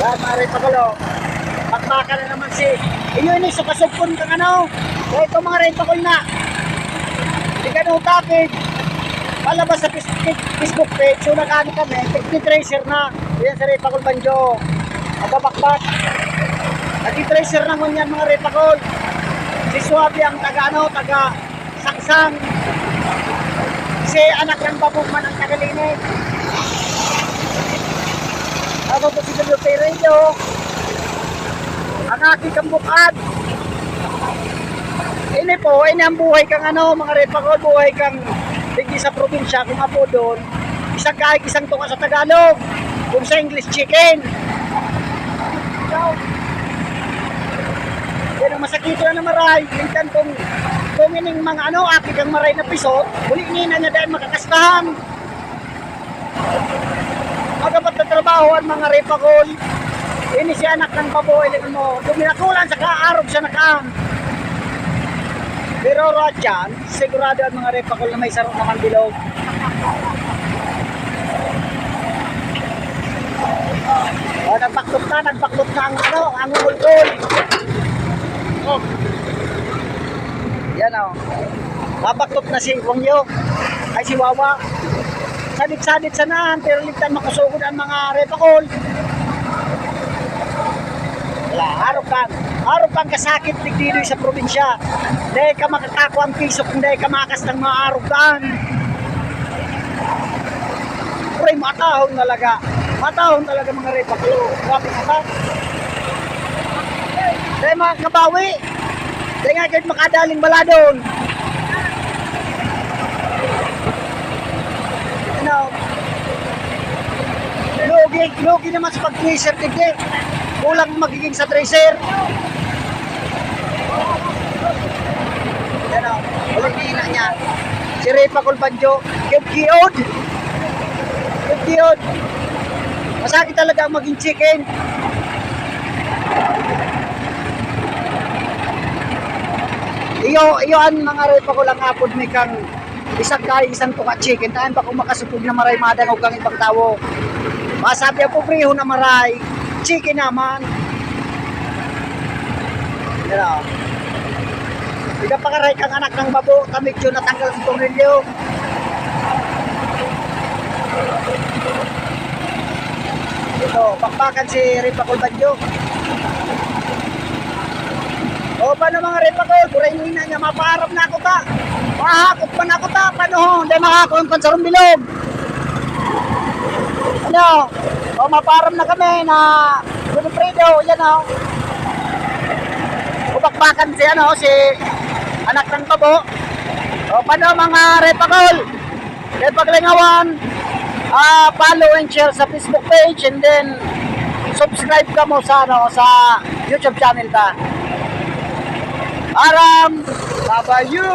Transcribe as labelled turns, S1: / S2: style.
S1: Yan, maaari pa gulo. Pakbaka na naman si inyo ini sa kasugpon kang ano. Kaya ito mga rin pakul na. Hindi ka nung tapid. Palabas sa Facebook page. So nakano kami. Nag-tracer na. Yan sa rin pakul banjo. Mababakbak. Nag-tracer naman yan mga rin pakul. Si Suabe ang taga ano, taga saksang. Si anak ng babugman ang tagalinig. Ako po si Dulupe Radio. Ang aking kambukad. Ini po, ini ang buhay kang ano, mga repakol, buhay kang bigli sa probinsya, kung po doon. Isang kahit isang tunga sa Tagalog. Kung sa English, chicken. Yan ang masakit na maray. Mintan kung ining mga ano, aking kang maray na piso, huli nina niya dahil makakastahan. Magapat na trabaho ang mga repakol. Ini si anak ng baboy mo. Duminakulan sa kaarog sa nakam. Pero radyan, sigurado ang mga repakol na may sarong naman bilog. O, nagbaklot na ang ano, ang ulol. Oh. Yan o. Mabaklot na si Wangyo. Ay si Wawa. Sadit-sadit sanahan, pero ligtan makasugod ang mga repakol. Wala, harap kang kasakit dito sa probinsya. Dahil ka makakako ang piso kung dahil ka makas ng mga arugan. Pero matahon talaga mga repakol. Grabe nga ba? Dahil mga kabawi, dahil nga kahit makadaling baladon. Ano, lugi naman sa pag-tracer tigil. Kulang magiging sa tracer. Yan o, ulit hina niya. Si Repakol Banjo, kiyod. Masakit talaga ang maging chicken. Iyo ang mga Repakol ang apod may kang isang tuka chicken. Tahan pa kung makasupog na maray madangog kang ibang tawo. Masabi ang pupriho na maray. Chicken naman. Yan o. Hindi pa karay kang anak ng babo. Tamik yun natanggal sa tornilyo. Ito, pakpakan si Repakol Banjo. O, paano mga Repakol? Kuray nina niya, mapaharap na ako ta. Mahakot pa na ako ta. Paano ho? Hindi makakon pansarong bilog. Ano? O, maparam na kami na Gunifredo, yan o. Ubakbakan si ano, si anak ng babo. O, paano mga Repakol? Repaklingawan, follow and share sa Facebook page and then subscribe ka mo sa ano, sa YouTube channel ta. Aram, babayu.